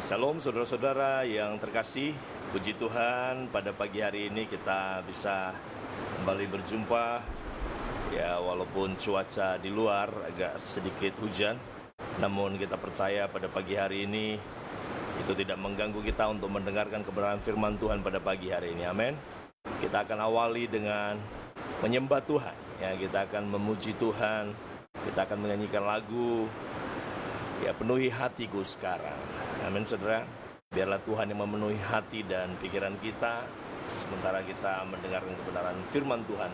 Shalom saudara-saudara yang terkasih, puji Tuhan pada pagi hari ini kita bisa kembali berjumpa. Ya, walaupun cuaca di luar agak sedikit hujan, namun kita percaya pada pagi hari ini itu tidak mengganggu kita untuk mendengarkan kebenaran firman Tuhan pada pagi hari ini. Amin. Kita akan awali dengan menyembah Tuhan. Ya, kita akan memuji Tuhan. Kita akan menyanyikan lagu ya, penuhi hatiku sekarang. Amin saudara. Biarlah Tuhan yang memenuhi hati dan pikiran kita sementara kita mendengarkan kebenaran firman Tuhan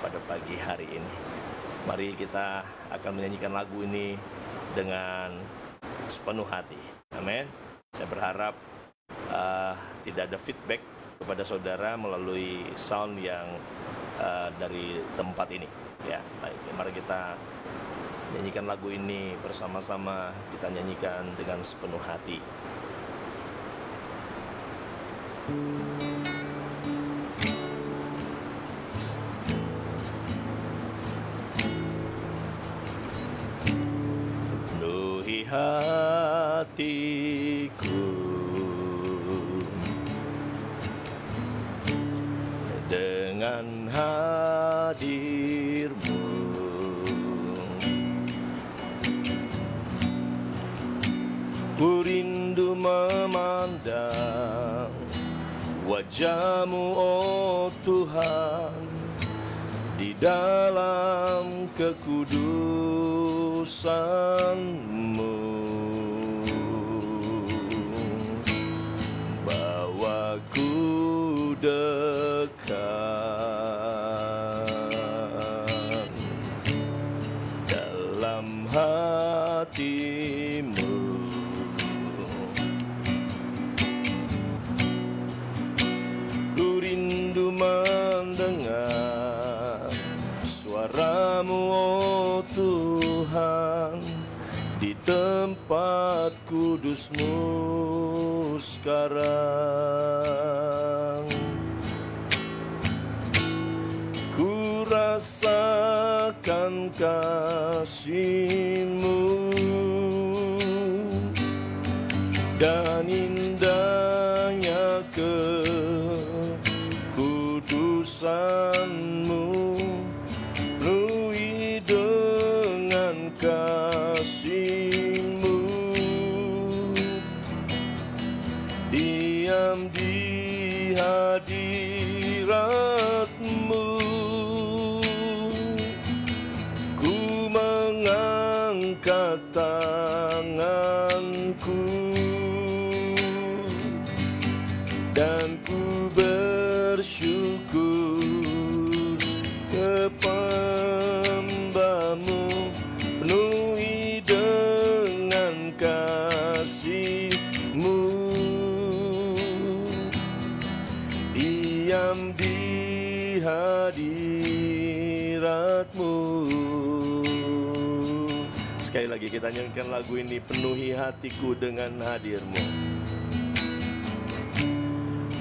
pada pagi hari ini. Mari kita akan menyanyikan lagu ini dengan sepenuh hati. Amin. Saya berharap tidak ada feedback kepada saudara melalui sound yang dari tempat ini. Ya, baik. Mari kita nyanyikan lagu ini bersama-sama, kita nyanyikan dengan sepenuh hati. Penuhi hatiku dengan hadir-Mu. Ku rindu memandang wajah-Mu, oh Tuhan, di dalam kekudusan-Mu. Bawaku dekat dalam hati-Mu. Mendengar suara-Mu, oh Tuhan, di tempat kudus-Mu sekarang. Ku rasakan kasih-Mu dan indahnya kekudusan-Mu, penuhi dengan kasih-Mu, diam di hadirat-Mu. Ku mengangkat tanganku dan ku bersyukur kepada-Mu, penuhi dengan kasih-Mu, diam di hadirat-Mu. Sekali lagi kita nyanyikan lagu ini, penuhi hatiku dengan hadir-Mu.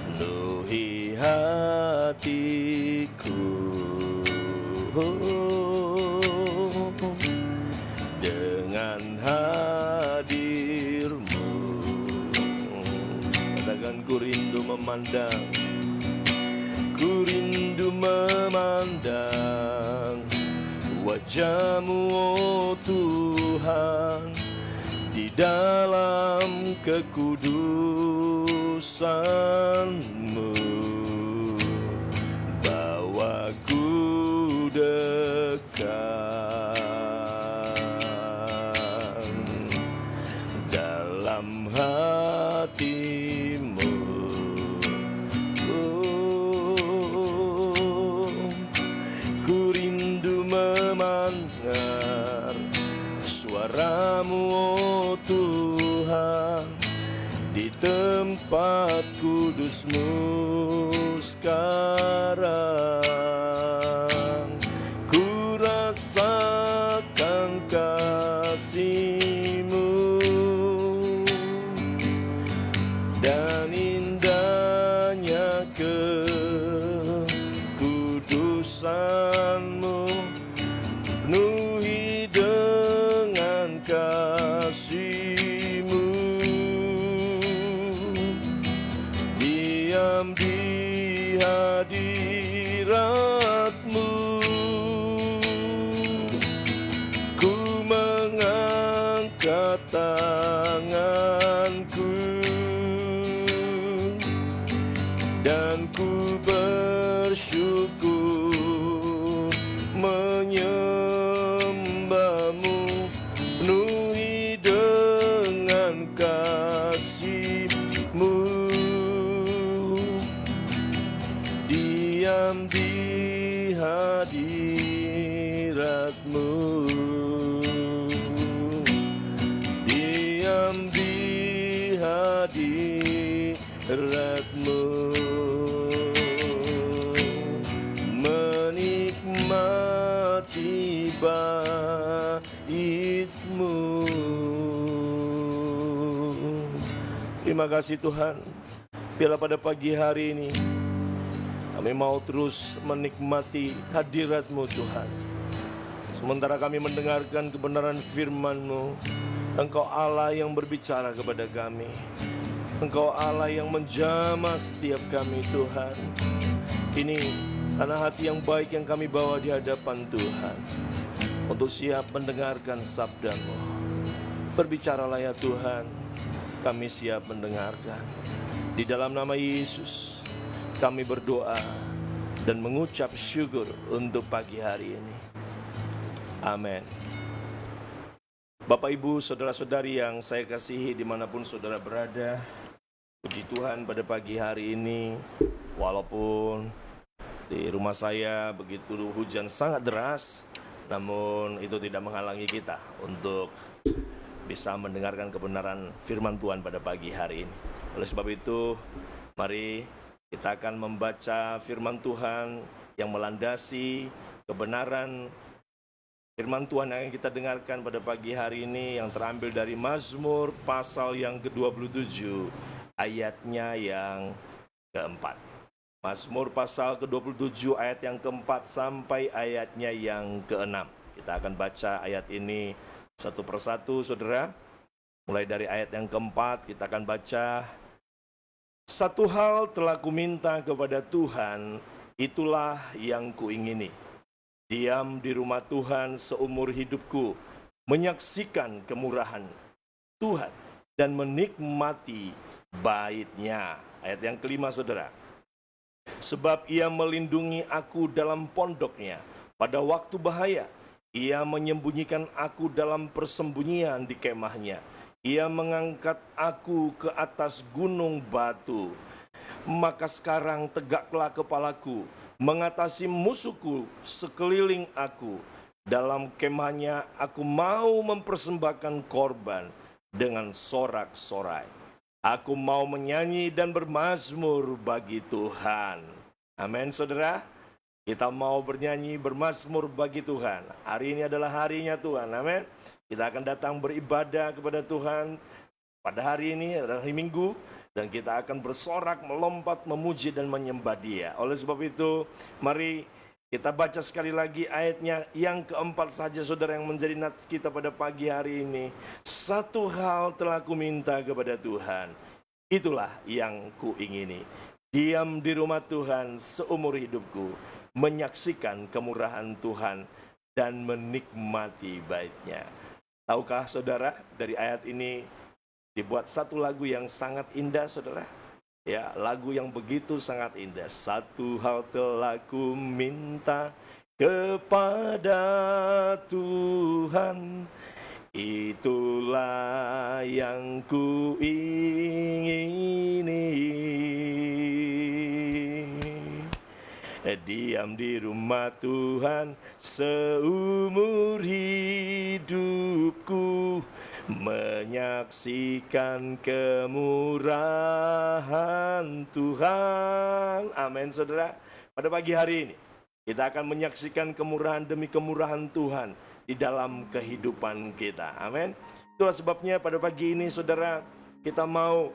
Penuhi hatiku dengan hadir-Mu. Katakan, ku rindu memandang, ku rindu memandang wajah-Mu, oh Tuhan, di dalam kekudusan-Mu. Bawaku dekat dalam hati-Mu. Ku rindu mendengar suara-Mu, oh Tuhan, Tuhan, di tempat kudus-Mu sekarang. Ku rasakan kasih-Mu dan indahnya kekudusan-Mu, penuhi dengan kasih-Mu. Diam di hadirat-Mu, ku mengangkat tanganku dan ku bersyukur menyembah-Mu, penuhi dengan kasih-Mu. Diam di hadirat-Mu, diam di hadirat-Mu, menikmati bait-Mu. Terima kasih Tuhan, bila pada pagi hari ini kami mau terus menikmati hadirat-Mu Tuhan. Sementara kami mendengarkan kebenaran firman-Mu, Engkau Allah yang berbicara kepada kami. Engkau Allah yang menjamah setiap kami Tuhan. Ini karena hati yang baik yang kami bawa di hadapan Tuhan, untuk siap mendengarkan sabda-Mu. Berbicaralah ya Tuhan, kami siap mendengarkan. Di dalam nama Yesus kami berdoa dan mengucap syukur untuk pagi hari ini. Amin. Bapak, Ibu, saudara-saudari yang saya kasihi dimanapun saudara berada, puji Tuhan pada pagi hari ini, walaupun di rumah saya begitu hujan sangat deras, namun itu tidak menghalangi kita untuk bisa mendengarkan kebenaran firman Tuhan pada pagi hari ini. Oleh sebab itu, mari kita akan membaca firman Tuhan yang melandasi kebenaran firman Tuhan yang kita dengarkan pada pagi hari ini, yang terambil dari Mazmur pasal yang ke-27, ayatnya yang keempat. Mazmur pasal ke-27 ayat yang keempat sampai ayatnya yang keenam. Kita akan baca ayat ini satu persatu, saudara. Mulai dari ayat yang keempat, kita akan baca. Satu hal telah kuminta kepada Tuhan, itulah yang kuingini. Diam di rumah Tuhan seumur hidupku, menyaksikan kemurahan Tuhan dan menikmati bait-Nya. Ayat yang kelima, saudara. Sebab Ia melindungi aku dalam pondok-Nya pada waktu bahaya. Ia menyembunyikan aku dalam persembunyian di kemah-Nya. Ia mengangkat aku ke atas gunung batu. Maka sekarang tegaklah kepalaku, mengatasi musuhku sekeliling aku. Dalam kemah-Nya aku mau mempersembahkan korban dengan sorak-sorai. Aku mau menyanyi dan bermazmur bagi Tuhan. Amin, saudara. Kita mau bernyanyi, bermazmur bagi Tuhan. Hari ini adalah harinya Tuhan, amin. Kita akan datang beribadah kepada Tuhan pada hari ini, hari Minggu. Dan kita akan bersorak, melompat, memuji dan menyembah Dia. Oleh sebab itu, mari kita baca sekali lagi ayatnya yang keempat saja, saudara, yang menjadi nats kita pada pagi hari ini. Satu hal telah kuminta kepada Tuhan, itulah yang kuingini. Diam di rumah Tuhan seumur hidupku, menyaksikan kemurahan Tuhan dan menikmati bait-Nya. Tahukah saudara, dari ayat ini dibuat satu lagu yang sangat indah, saudara. Ya, lagu yang begitu sangat indah. Satu hal telah ku minta kepada Tuhan, itulah yang ku ingini. Diam di rumah Tuhan seumur hidupku, menyaksikan kemurahan Tuhan. Amin, saudara. Pada pagi hari ini kita akan menyaksikan kemurahan demi kemurahan Tuhan di dalam kehidupan kita. Amin. Itulah sebabnya pada pagi ini saudara, kita mau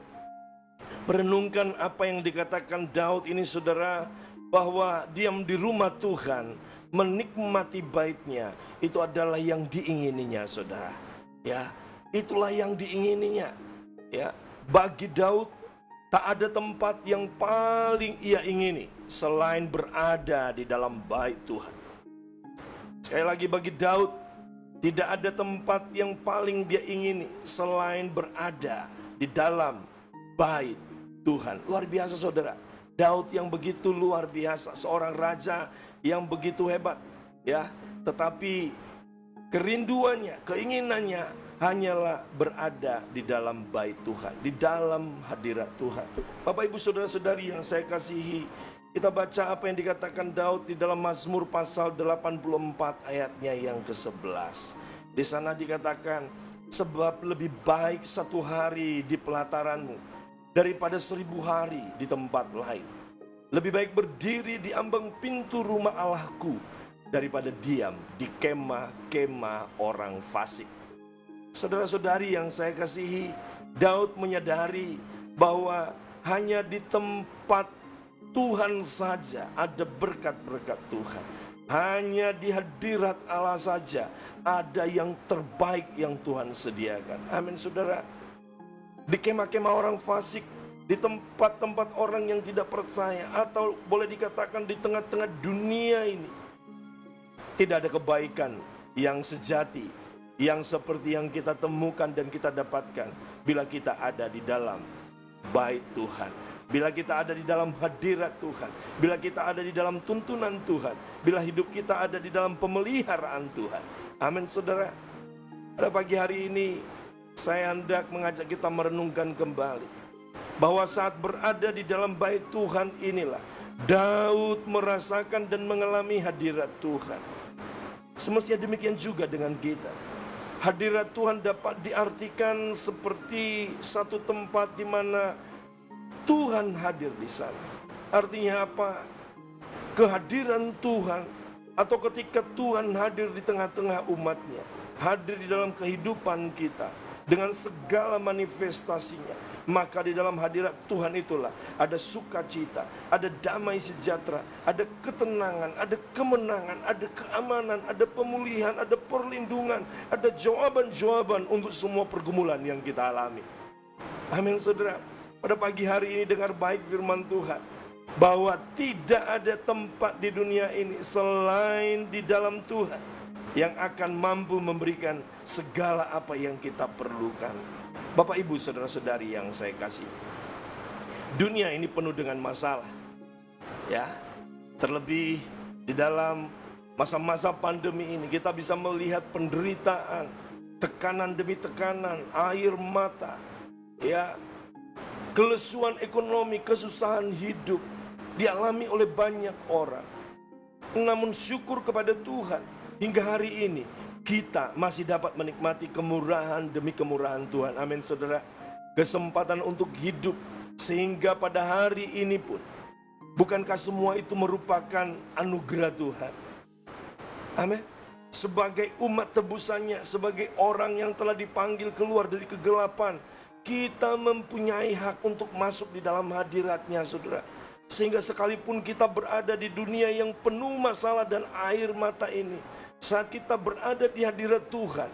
merenungkan apa yang dikatakan Daud ini saudara, bahwa diam di rumah Tuhan, menikmati baitnya, itu adalah yang diingininya saudara. Ya, itulah yang diingininya. Ya, bagi Daud tak ada tempat yang paling ia ingini selain berada di dalam bait Tuhan. Sekali lagi, bagi Daud tidak ada tempat yang paling dia ingini selain berada di dalam bait Tuhan. Luar biasa saudara. Daud yang begitu luar biasa, seorang raja yang begitu hebat, ya. Tetapi kerinduannya, keinginannya hanyalah berada di dalam bait Tuhan, di dalam hadirat Tuhan. Bapak Ibu saudara-saudari yang saya kasihi, kita baca apa yang dikatakan Daud di dalam Mazmur pasal 84 ayatnya yang ke-11. Di sana dikatakan, sebab lebih baik satu hari di pelataranmu daripada 1000 hari di tempat lain. Lebih baik berdiri di ambang pintu rumah Allahku daripada diam di kemah-kemah orang fasik. Saudara-saudari yang saya kasihi, Daud menyadari bahwa hanya di tempat Tuhan saja ada berkat-berkat Tuhan. Hanya di hadirat Allah saja ada yang terbaik yang Tuhan sediakan. Amin saudara. Di kemah-kemah orang fasik, di tempat-tempat orang yang tidak percaya, atau boleh dikatakan di tengah-tengah dunia ini, tidak ada kebaikan yang sejati, yang seperti yang kita temukan dan kita dapatkan bila kita ada di dalam bait Tuhan, bila kita ada di dalam hadirat Tuhan, bila kita ada di dalam tuntunan Tuhan, bila hidup kita ada di dalam pemeliharaan Tuhan. Amin saudara. Pada pagi hari ini saya hendak mengajak kita merenungkan kembali bahwa saat berada di dalam bait Tuhan inilah Daud merasakan dan mengalami hadirat Tuhan. Semestinya demikian juga dengan kita. Hadirat Tuhan dapat diartikan seperti satu tempat di mana Tuhan hadir di sana. Artinya apa? Kehadiran Tuhan, atau ketika Tuhan hadir di tengah-tengah umatnya, hadir di dalam kehidupan kita dengan segala manifestasinya, maka di dalam hadirat Tuhan itulah ada sukacita, ada damai sejahtera, ada ketenangan, ada kemenangan, ada keamanan, ada pemulihan, ada perlindungan, ada jawaban-jawaban untuk semua pergumulan yang kita alami. Amin saudara. Pada pagi hari ini dengar baik firman Tuhan, bahwa tidak ada tempat di dunia ini selain di dalam Tuhan yang akan mampu memberikan segala apa yang kita perlukan. Bapak Ibu saudara-saudari yang saya kasih, dunia ini penuh dengan masalah, ya. Terlebih di dalam masa-masa pandemi ini kita bisa melihat penderitaan, tekanan demi tekanan, air mata, ya, kelesuan ekonomi, kesusahan hidup dialami oleh banyak orang. Namun syukur kepada Tuhan, hingga hari ini kita masih dapat menikmati kemurahan demi kemurahan Tuhan. Amin saudara. Kesempatan untuk hidup sehingga pada hari ini pun, bukankah semua itu merupakan anugerah Tuhan? Amin. Sebagai umat tebusannya, sebagai orang yang telah dipanggil keluar dari kegelapan, kita mempunyai hak untuk masuk di dalam hadiratnya saudara. Sehingga sekalipun kita berada di dunia yang penuh masalah dan air mata ini, saat kita berada di hadirat Tuhan,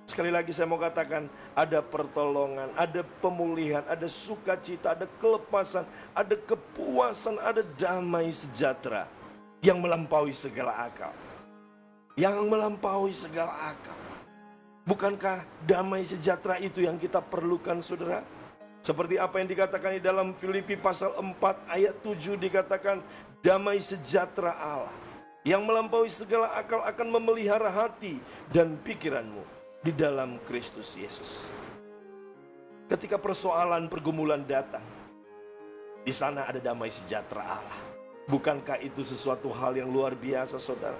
sekali lagi saya mau katakan, ada pertolongan, ada pemulihan, ada sukacita, ada kelepasan, ada kepuasan, ada damai sejahtera yang melampaui segala akal. Yang melampaui segala akal. Bukankah damai sejahtera itu yang kita perlukan saudara? Seperti apa yang dikatakan di dalam Filipi pasal 4 ayat 7 dikatakan, damai sejahtera Allah yang melampaui segala akal akan memelihara hati dan pikiranmu di dalam Kristus Yesus. Ketika persoalan pergumulan datang, di sana ada damai sejahtera Allah. Bukankah itu sesuatu hal yang luar biasa saudara?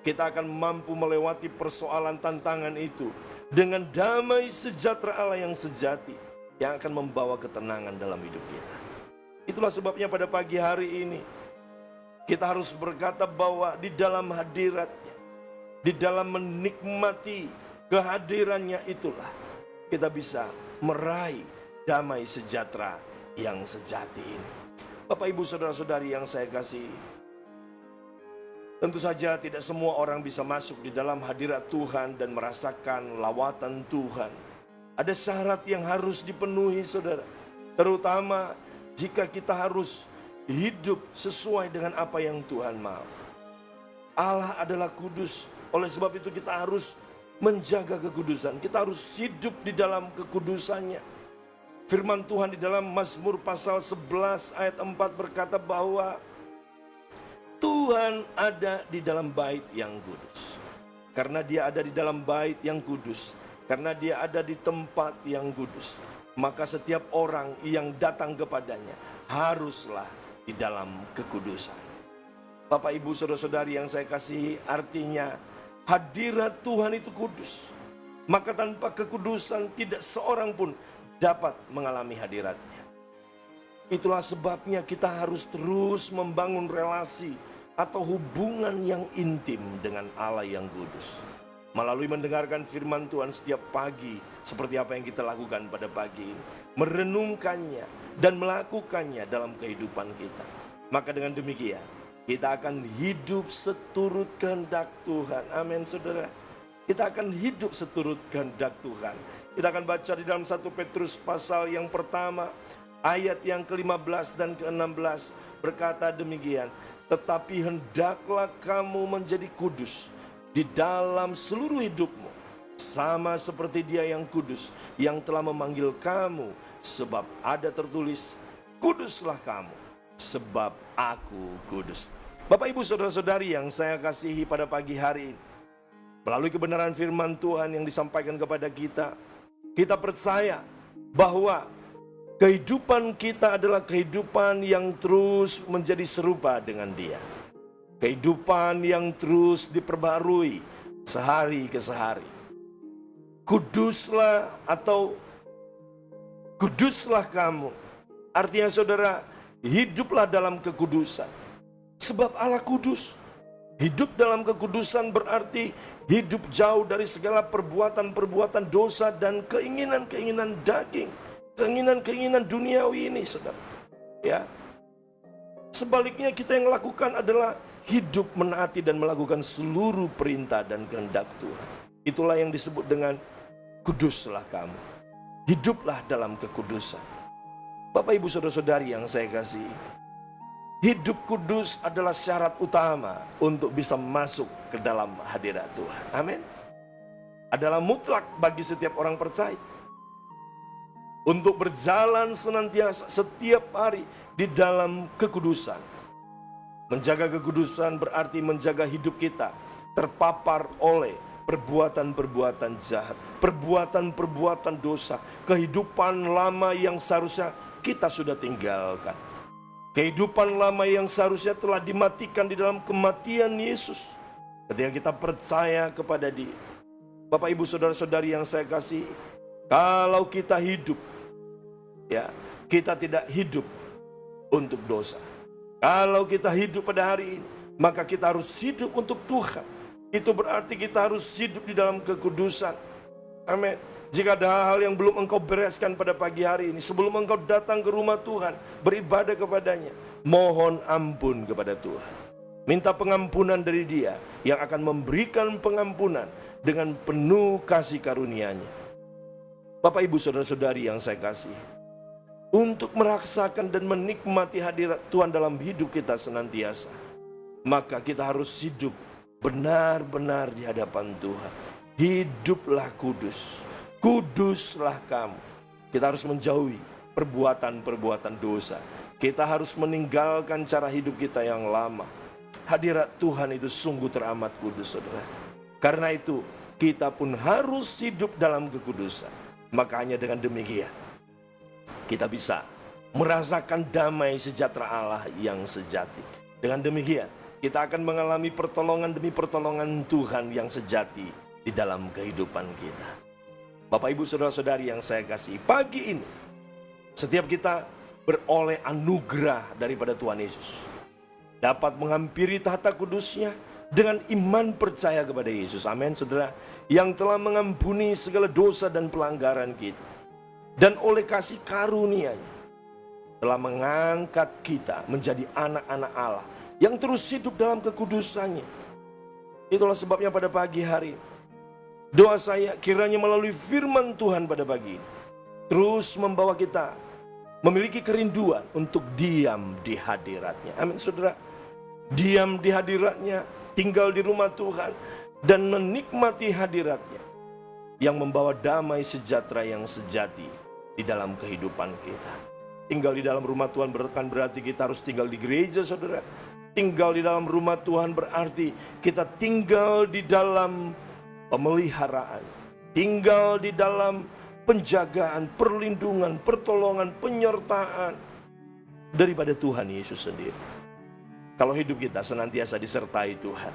kita akan mampu melewati persoalan tantangan itu dengan damai sejahtera Allah yang sejati, yang akan membawa ketenangan dalam hidup kita. Itulah sebabnya pada pagi hari ini kita harus berkata bahwa di dalam hadirat-Nya, di dalam menikmati kehadirannya itulah kita bisa meraih damai sejahtera yang sejati ini. Bapak, Ibu, saudara-saudari yang saya kasihi, tentu saja tidak semua orang bisa masuk di dalam hadirat Tuhan dan merasakan lawatan Tuhan. Ada syarat yang harus dipenuhi, saudara. Terutama jika kita harus hidup sesuai dengan apa yang Tuhan mau. Allah adalah kudus. Oleh sebab itu kita harus menjaga kekudusan. Kita harus hidup di dalam kekudusannya. Firman Tuhan di dalam Mazmur pasal 11 ayat 4 berkata bahwa Tuhan ada di dalam bait yang kudus. Karena Dia ada di dalam bait yang kudus, karena Dia ada di tempat yang kudus, maka setiap orang yang datang kepadanya haruslah di dalam kekudusan. Bapak, Ibu, saudara-saudari yang saya kasihi, artinya hadirat Tuhan itu kudus. Maka tanpa kekudusan tidak seorang pun dapat mengalami hadirat-Nya. Itulah sebabnya kita harus terus membangun relasi atau hubungan yang intim dengan Allah yang kudus. Melalui mendengarkan firman Tuhan setiap pagi, seperti apa yang kita lakukan pada pagi ini. Merenungkannya dan melakukannya dalam kehidupan kita. Maka dengan demikian, kita akan hidup seturut kehendak Tuhan. Amin, saudara. Kita akan hidup seturut kehendak Tuhan. Kita akan baca di dalam 1 Petrus pasal yang pertama, ayat yang ke-15 dan ke-16 berkata demikian. Tetapi hendaklah kamu menjadi kudus di dalam seluruh hidupmu, sama seperti Dia yang kudus, yang telah memanggil kamu. Sebab ada tertulis, kuduslah kamu, sebab aku kudus. Bapak, Ibu, saudara-saudari yang saya kasihi pada pagi hari ini, melalui kebenaran firman Tuhan yang disampaikan kepada kita, kita percaya bahwa kehidupan kita adalah kehidupan yang terus menjadi serupa dengan Dia. Kehidupan yang terus diperbarui sehari ke sehari. Kuduslah atau kuduslah kamu. Artinya, saudara, hiduplah dalam kekudusan. Sebab Allah kudus. Hidup dalam kekudusan berarti hidup jauh dari segala perbuatan-perbuatan dosa dan keinginan-keinginan daging, keinginan-keinginan duniawi ini, saudara. Ya. Sebaliknya kita yang lakukan adalah hidup menaati dan melakukan seluruh perintah dan kehendak Tuhan. Itulah yang disebut dengan kuduslah kamu. Hiduplah dalam kekudusan. Bapak, Ibu, saudara-saudari yang saya kasihi, hidup kudus adalah syarat utama untuk bisa masuk ke dalam hadirat Tuhan. Amin. Adalah mutlak bagi setiap orang percaya. Untuk berjalan senantiasa setiap hari di dalam kekudusan. Menjaga kekudusan berarti menjaga hidup kita terpapar oleh perbuatan-perbuatan jahat, perbuatan-perbuatan dosa, kehidupan lama yang seharusnya kita sudah tinggalkan. Kehidupan lama yang seharusnya telah dimatikan di dalam kematian Yesus ketika kita percaya kepada Dia. Bapak, Ibu, saudara-saudari yang saya kasihi, kalau kita hidup, ya, kita tidak hidup untuk dosa. Kalau kita hidup pada hari ini, maka kita harus hidup untuk Tuhan. Itu berarti kita harus hidup di dalam kekudusan. Amin. Jika ada hal-hal yang belum engkau bereskan pada pagi hari ini, sebelum engkau datang ke rumah Tuhan, beribadah kepadanya, mohon ampun kepada Tuhan. Minta pengampunan dari Dia yang akan memberikan pengampunan dengan penuh kasih karunia-Nya. Bapak, Ibu, saudara-saudari yang saya kasihi, untuk merasakan dan menikmati hadirat Tuhan dalam hidup kita senantiasa, maka kita harus hidup benar-benar di hadapan Tuhan. Hiduplah kudus. Kuduslah kamu. Kita harus menjauhi perbuatan-perbuatan dosa. Kita harus meninggalkan cara hidup kita yang lama. Hadirat Tuhan itu sungguh teramat kudus, saudara. Karena itu kita pun harus hidup dalam kekudusan. Makanya dengan demikian kita bisa merasakan damai sejahtera Allah yang sejati. Dengan demikian kita akan mengalami pertolongan demi pertolongan Tuhan yang sejati di dalam kehidupan kita. Bapak, Ibu, Saudara-saudari yang saya kasihi, pagi ini setiap kita beroleh anugerah daripada Tuhan Yesus, dapat menghampiri tahta kudusnya dengan iman percaya kepada Yesus. Amin, saudara, yang telah mengampuni segala dosa dan pelanggaran kita, dan oleh kasih karunia-Nya telah mengangkat kita menjadi anak-anak Allah yang terus hidup dalam kekudusannya. Itulah sebabnya pada pagi hari doa saya, kiranya melalui firman Tuhan pada pagi ini terus membawa kita memiliki kerinduan untuk diam di hadirat-Nya. Amin, saudara. Diam di hadirat-Nya, tinggal di rumah Tuhan, dan menikmati hadirat-Nya yang membawa damai sejahtera yang sejati di dalam kehidupan kita. Tinggal di dalam rumah Tuhan bukan berarti kita harus tinggal di gereja, saudara. Tinggal di dalam rumah Tuhan berarti kita tinggal di dalam pemeliharaan, tinggal di dalam penjagaan, perlindungan, pertolongan, penyertaan daripada Tuhan Yesus sendiri. Kalau hidup kita senantiasa disertai Tuhan,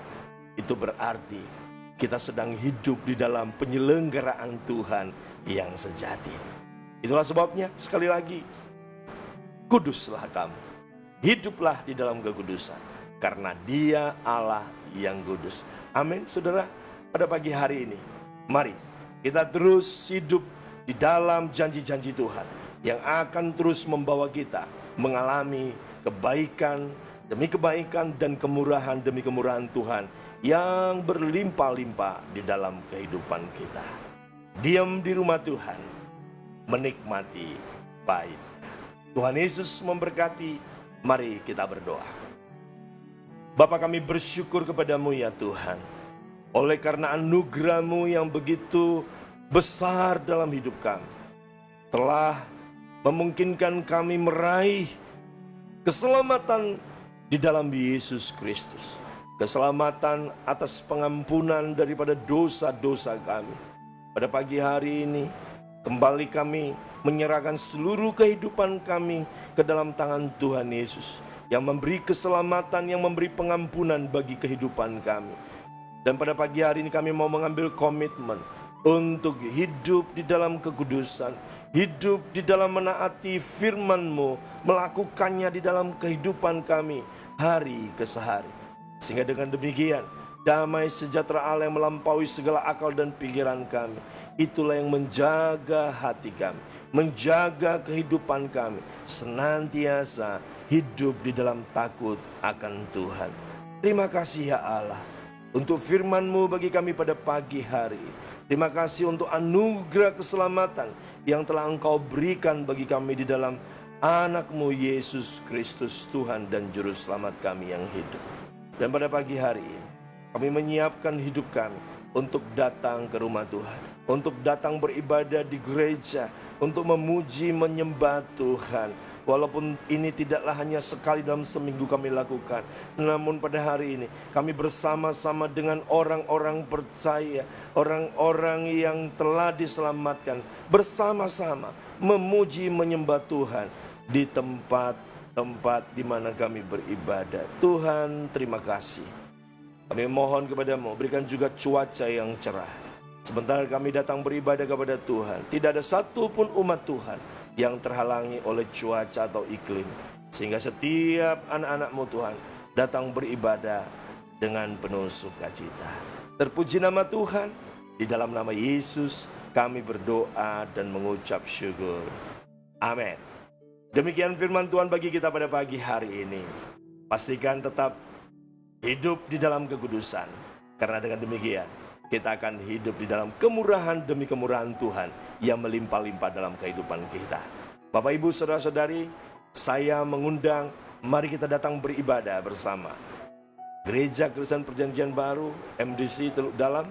itu berarti kita sedang hidup di dalam penyelenggaraan Tuhan yang sejati. Itulah sebabnya sekali lagi, kuduslah kamu, hiduplah di dalam kekudusan, karena Dia Allah yang kudus. Amin, saudara. Pada pagi hari ini, mari kita terus hidup di dalam janji-janji Tuhan yang akan terus membawa kita mengalami kebaikan demi kebaikan dan kemurahan demi kemurahan Tuhan yang berlimpah-limpah di dalam kehidupan kita. Diam di rumah Tuhan, menikmati baik. Tuhan Yesus memberkati. Mari kita berdoa. Bapa, kami bersyukur kepadamu ya Tuhan, oleh karena anugerah-Mu yang begitu besar dalam hidup kami, telah memungkinkan kami meraih keselamatan di dalam Yesus Kristus. Keselamatan atas pengampunan daripada dosa-dosa kami. Pada pagi hari ini, kembali kami menyerahkan seluruh kehidupan kami ke dalam tangan Tuhan Yesus, yang memberi keselamatan, yang memberi pengampunan bagi kehidupan kami. Dan pada pagi hari ini kami mau mengambil komitmen untuk hidup di dalam kekudusan, hidup di dalam menaati firman-Mu, melakukannya di dalam kehidupan kami hari ke hari. Sehingga dengan demikian, damai sejahtera Allah yang melampaui segala akal dan pikiran kami, itulah yang menjaga hati kami, menjaga kehidupan kami, senantiasa hidup di dalam takut akan Tuhan. Terima kasih ya Allah untuk firman-Mu bagi kami pada pagi hari. Terima kasih untuk anugerah keselamatan yang telah Engkau berikan bagi kami di dalam anak-Mu Yesus Kristus, Tuhan dan Juru Selamat kami yang hidup. Dan pada pagi hari ini kami menyiapkan hidup kami untuk datang ke rumah Tuhan, untuk datang beribadah di gereja, untuk memuji menyembah Tuhan. Walaupun ini tidaklah hanya sekali dalam seminggu kami lakukan, namun pada hari ini kami bersama-sama dengan orang-orang percaya, orang-orang yang telah diselamatkan, bersama-sama memuji menyembah Tuhan di tempat-tempat di mana kami beribadah. Tuhan, terima kasih. Kami mohon kepadamu, berikan juga cuaca yang cerah. Sebentar kami datang beribadah kepada Tuhan, tidak ada satupun umat Tuhan yang terhalangi oleh cuaca atau iklim, sehingga setiap anak-anak-Mu Tuhan datang beribadah dengan penuh sukacita. Terpuji nama Tuhan. Di dalam nama Yesus kami berdoa dan mengucap syukur. Amin. Demikian firman Tuhan bagi kita pada pagi hari ini. Pastikan tetap hidup di dalam kekudusan, karena dengan demikian kita akan hidup di dalam kemurahan demi kemurahan Tuhan yang melimpah-limpah dalam kehidupan kita. Bapak, Ibu, Saudara-saudari, saya mengundang, mari kita datang beribadah bersama Gereja Kristen Perjanjian Baru MDC Teluk Dalam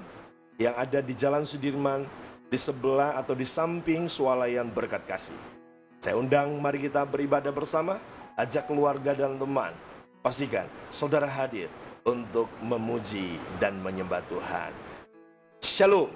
yang ada di Jalan Sudirman, di sebelah atau di samping Swalayan Berkat Kasih. Saya undang, mari kita beribadah bersama, ajak keluarga dan teman. Pastikan saudara hadir untuk memuji dan menyembah Tuhan. Shalom.